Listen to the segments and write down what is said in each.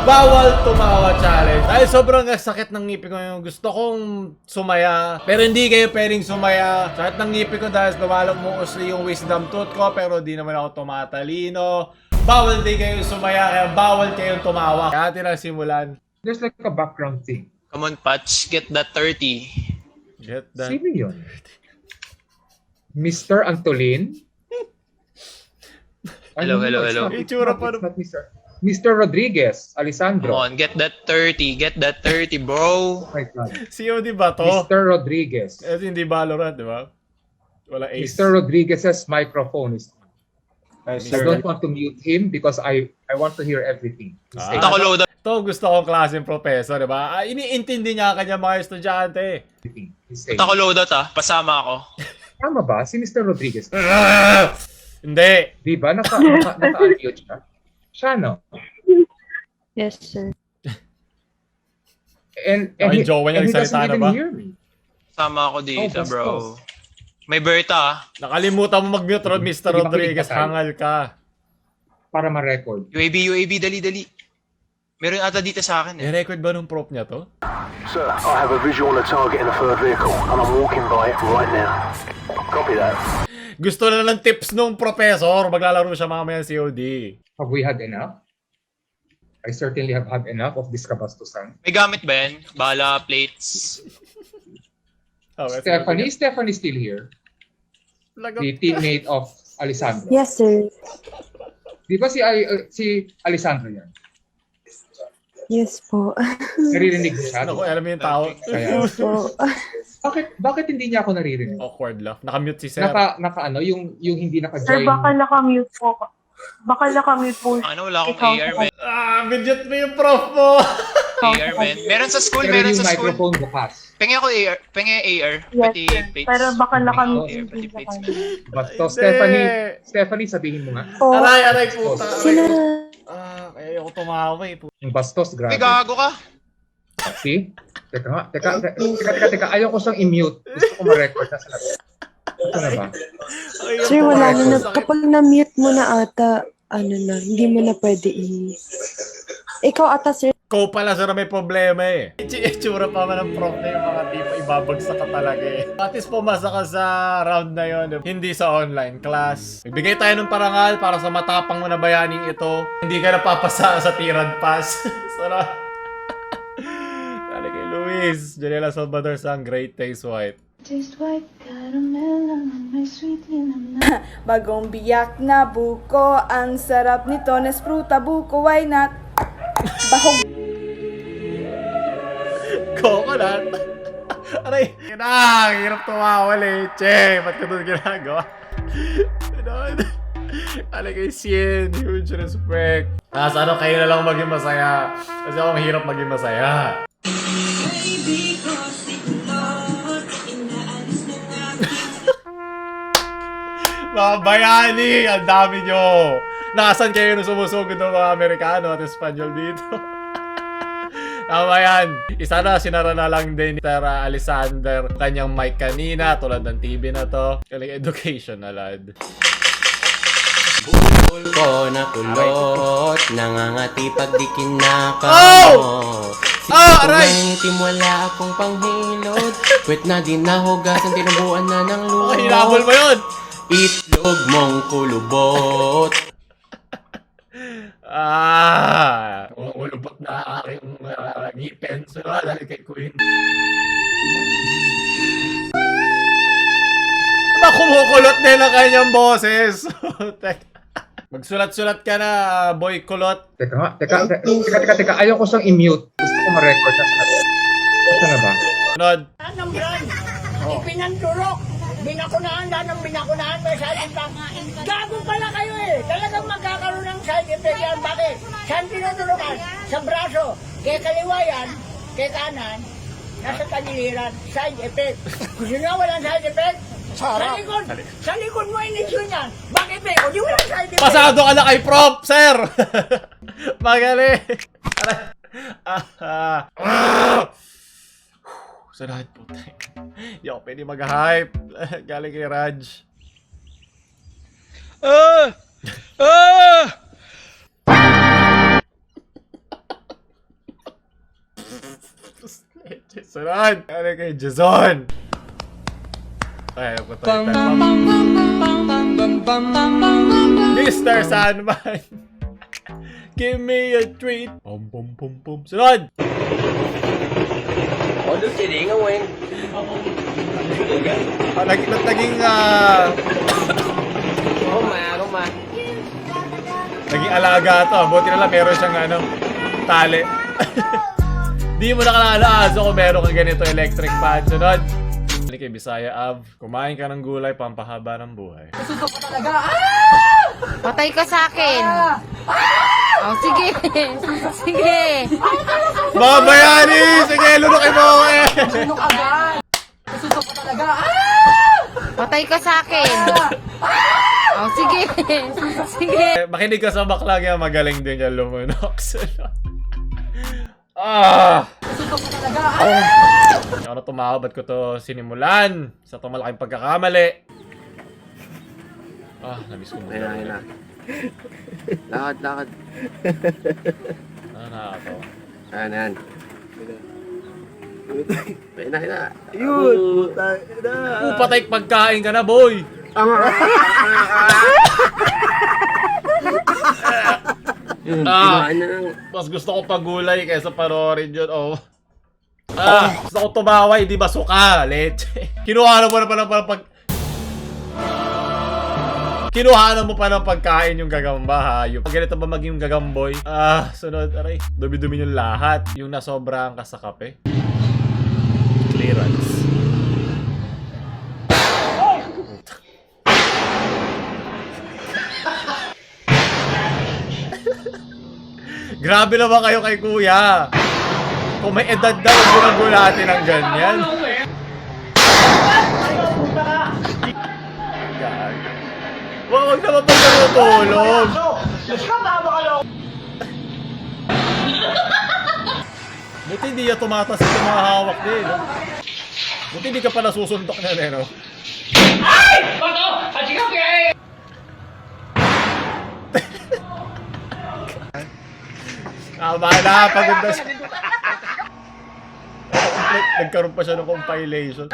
Bawal tumawa challenge. Dahil sobrang sakit ng ngipin ko yung gusto kong sumaya. Pero hindi kayo pwedeng sumaya. Sakit ng ngipin ko dahil lumalog mo usli yung wisdom tooth ko. Pero di naman ako tumatalino. Bawal din kayo sumaya. Kaya bawal kayong tumawa. Kaya natin ang simulan. There's like a background thing. Come on, Patch. Get that 30. Get that. Sino yun? Mr. Antolin? Hello, hello, hello. Itsura pa It's not Mr. Rodriguez, Alessandro. Come on, get that 30. Get that 30, bro. Oh my God. COD ba to? Mr. Rodriguez. Eh, hindi Valorant, di ba? Wala ace. Mr. Rodriguez's microphone is. I Sir. don't want to mute him because I want to hear everything. He's saying Ito ko load up. Ito gusto kong klaseng professor, di ba? Iniintindi niya kanya mga estudyante. everything. He's saying. Ito ko load out, Pasama ako. Tama ba? Si Mr. Rodriguez. Hindi. Di ba? Naka-unmute siya. Siya, no? Yes, sir. And Ay, jowa niya, he nagsalita doesn't na even ba? hear me. Sama ako dito, Oh, bro. bastos. May Berta, Nakalimutan mo mag-mute, Mr. Hindi ba Rodriguez. pinipatay? Hangal ka. Para ma-record. UAB, dali. Meron ata dito sa akin, eh. I-record ba nung prop niya to? Sir, I have a visual on a target in a third vehicle, and I'm walking by it right now. Copy that. Gusto na ng tips nung professor. Maglalaro siya mamaya ng COD. Have we had enough? I certainly have had enough of this kabastusan. May gamit ba yan? Bala, plates. Oh, that's Stephanie still here. Lagot. The teammate of Alessandro. Yes, sir. Di ba si Alessandro yan? Yes po. Naririnig mo siya? Naku, alam mo yung tao. Kaya, po. bakit hindi niya ako naririnig? Awkward laugh. Nakamute si Sir. Naka ano, yung hindi Sir, naka-join. baka nakamute po. Baka nakamute po. Ano, wala akong Ikaw, AR, man. Midget mo yung prof mo. AR, man. Meron sa school, Pero meron yung sa school. microphone bukas. Pengi ako AR. Pengi AR. Yes, Pati sir. plates. Pero baka AR, nakamute pati din sa plates. kanya. Basto, Hindi. Stephanie, sabihin mo nga. Po. Aray, puta. Sino? Kaya ako tumawa eh. Yung bastos, grabe. May gago ka. See? Teka. Ayaw ko siyang i-mute. Gusto ko ma-record na sa labas. Ito na ba? Sir, wala na. Kapag na-mute mo na ata, ano na, hindi mo na pwede Ikaw ata, sir. Ikaw pala sir may problema eh. Itsura pa man ng prof na yung mga tipo ibabagsak ka talaga eh. At least pumasa ka sa round na yon, hindi sa online class. Bibigay tayo ng parangal para sa matapang mo na bayaning ito. Hindi ka napapasa sa tirad pass. Sarap. Dali kay Luis. Janela Salvador sang Great Taste White. Taste white caramel on my sweet Bagong biyak na buko, ang sarap nito, Nespruta buko, why not? Bahog. Coconut. Aray. Hirap tumawa leche. Ba't ka doon ginagawa? Alay kay Sien. Huge respect. Sana kayo na lang maging masaya. Kasi ako mahirap maging masaya. Mga bayani, ang dami nyo. Nasaan kayo nung sumusugod ng mga Amerikano at Espanyol dito? Tama yan. Isa na, sinara na lang din ni Sir Alexander kanyang mic kanina tulad ng TV na to. Kaling educational lad. Bulol ko na kulot, nangangati pag di kinaka Oh! mo. Aray! Itim wala akong panghilod, kwet na din nahugasan, tinubuan na ng luho. Hinabol mo yun! Itlog mong kulubot. Ulubot na aking ngipin. Dahil kay Queen. Diba kumukulot nila kanyang boses? Magsulat-sulat ka na, boy kulot. Teka. Ayaw ko siyang i-mute. Gusto ko ma-record na sa labas. Ito na ba? Nod. Anong brand? Ipinanturok. Binakunaan lang ng binakunaan. May side effect. Gago pala kayo eh. Talagang magkakaroon ng side effect yan. Bakit? Saan tinuturukan? Sa braso. Kaya kaliwa yan. Kaya kanan. Nasa tagiliran. Side effect. Gusto nyo walang side effect? Sa likod. Sa likod mo inisyo niyan. Bakit eh? O di walang side effect. Pasado ka na kay Prof, sir! Magaling! Sa lahat po tayo. Hindi ako pwede mag-hype. Galing kay Raj. Sunod! Ano kay Jason? Ay, ako to. Mr. Sandman! Give me a treat! Pum pum pum pum. Sunod! Naging naging alaga to. Buti na lang meron siyang tali. Di mo nakalala kung meron kang ganito electric fan. Sunod. Hindi kay Bisaya Av. Kumain ka ng gulay, pampahaba ng buhay. Patay ka sa akin. Oh, sige. Sige. Mga bayani! Sige, lunukin mo ako eh! Patay ka sa akin. Oh, sige. Sige. Makinig ka sa bakla kaya magaling din yan lumunok. Ah! Ano tumawa, ba't ko to sinimulan? Sa itong malaking pagkakamali. Ah, namiss ko mo. Ayun na. Lakad. Ah, nakakatawa. Ayan. Ayun na. Patay pagkain ka na, boy! Yun, Ah. kumain na lang. Mas gusto ko pagulay kaysa panoorin yun, oh. Gusto ko tumaway, di ba suka, leche. Kinuha mo pa ng pagkain yung gagamba, hayop. Pag ganito ba maging gagamboy? Sunod, aray. Dumi-dumi yung lahat. Yung nasobrahan ka sa kape. Clearance. Grabe naman kayo kay kuya. Kung may edad daw, ginagulatin ng ganyan. Huwag naman pag natutulog. Buti hindi niya tumatas sa mga hawak din. No? Buti hindi ka pa nasusuntok na rin, no? Tama na, pagod na siya. Nagkaroon pa siya ng compilation.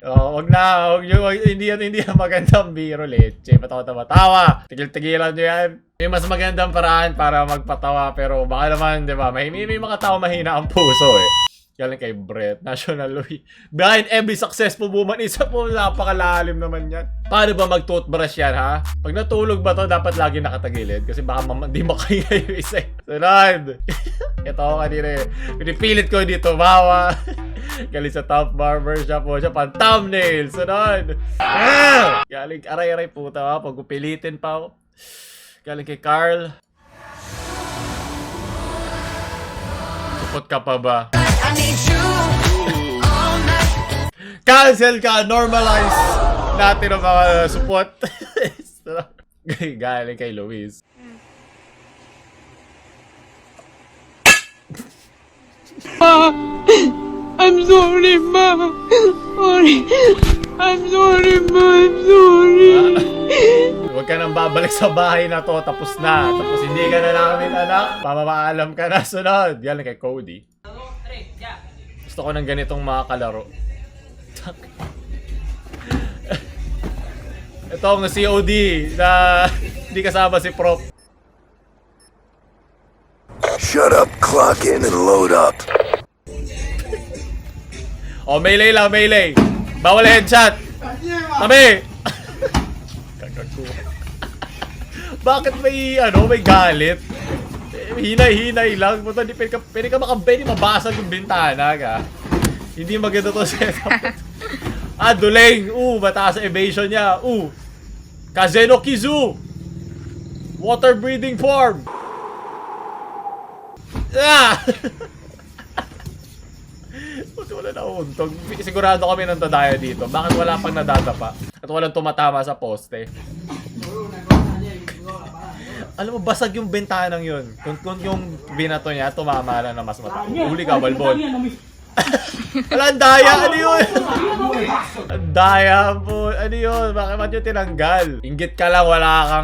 Wag na, hindi yan magandang biro, leche. Patawa-tawa. Tigil-tigilan nyo yan. May mas magandang paraan para magpatawa, pero baka naman, di ba, may mga tao mahina ang puso eh. Galing kay Brett, National Louis. Behind every successful woman, isa po, napakalalim naman yan. Paano ba mag-toothbrush yan, ha? Pag natulog ba to, dapat lagi nakatagilid? Kasi baka di makaya yung isa. Sunod! Ito ako kanina eh. Pinipilit ko hindi tumawa. Galing sa top barbershop po siya, pan-thumbnail. Sunod! Galing, aray-aray puta ha. Pag upilitin pa ako. Galing kay Carl. Supot ka pa ba? Cancel ka! Normalize natin ang mga support. Galing kay Luis. I'm sorry, Ma. Sorry. I'm sorry, Ma. I'm sorry. Huwag ka nang babalik sa bahay na to. Tapos na. Tapos hindi ka na namin anak. Mamamaalam ka na. Sunod. Galing kay Cody. Gusto ko ng ganitong mga kalaro. Ito ang COD na hindi kasama si Prof. Shut up, clock in and load up. Oh, melee lang, melee. Bawal headshot. Tabi. Bakit may galit? Hinay-hinay lang. Buto, pwede ka makabay, mabasag yung bintana ka. Hindi maganda to setup. Duling. Mataas sa evasion niya. Kazeno Kizu. Water breathing form. Buti wala na untog. Sigurado kami ng dadaya dito. Bakit wala pang nadadapa? At walang tumatama sa poste? Alam mo, basag yung bentanang yun. Kung yung binato niya, tumama lang na mas mataas. Huli ka, Balbon. Wala, ang daya. Ano yun? Ang daya po. Ano yun? Bakit yung tinanggal? Inggit ka lang,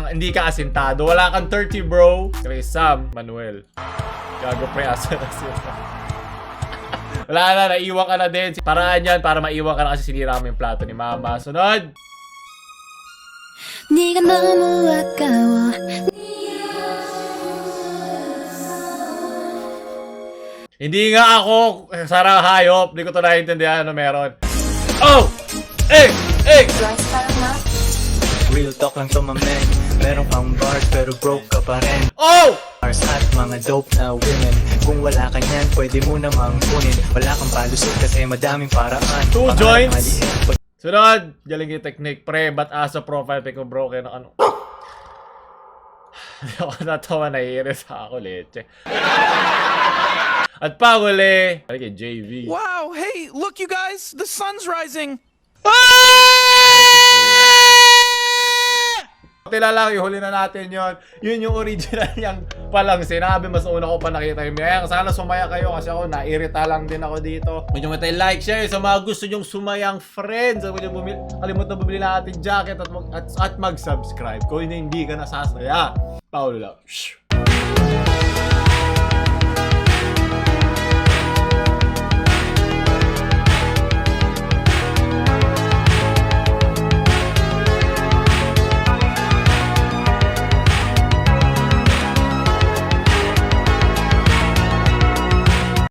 hindi ka asintado. Wala kang 30, bro. Chris Sam, Manuel. Gago pre, asa na sila. Wala na, naiwan ka na din. Paraan yan para maiwan ka na kasi sinira mo yung plato ni mama. Sunod! 네가 너무 아까워. Hindi nga ako sarang hayop. Hindi ko to naiintindihan ano meron. Oh! Eh! Eh! Real talk lang to my man. Meron kang bars pero broke ka pa rin. Oh! Bars at mga dope na women. Kung wala ka niyan, pwede mo namang kunin. Wala kang palusot kasi madaming paraan. Two Pangarap joints. maliit. Sunod! Galing yung technique. Pre, ba't asa profile pic ko broken ng ano? Hindi ako natawa, naiinis ako, leche. At panguli, kay JV. Wow, hey, look you guys, the sun's rising. Tila lang, ihuli na natin yon. Yun yung original niyang palang sinabi. Mas una ko pa nakita yung Miyang. Sana sumaya kayo kasi ako nairita lang din ako dito. Huwag nyo matay like, share. Sa mga gusto nyong sumayang friends, huwag nyo kalimutan bumili ng ating jacket at mag-subscribe kung hindi ka nasasaya. Paulo lang.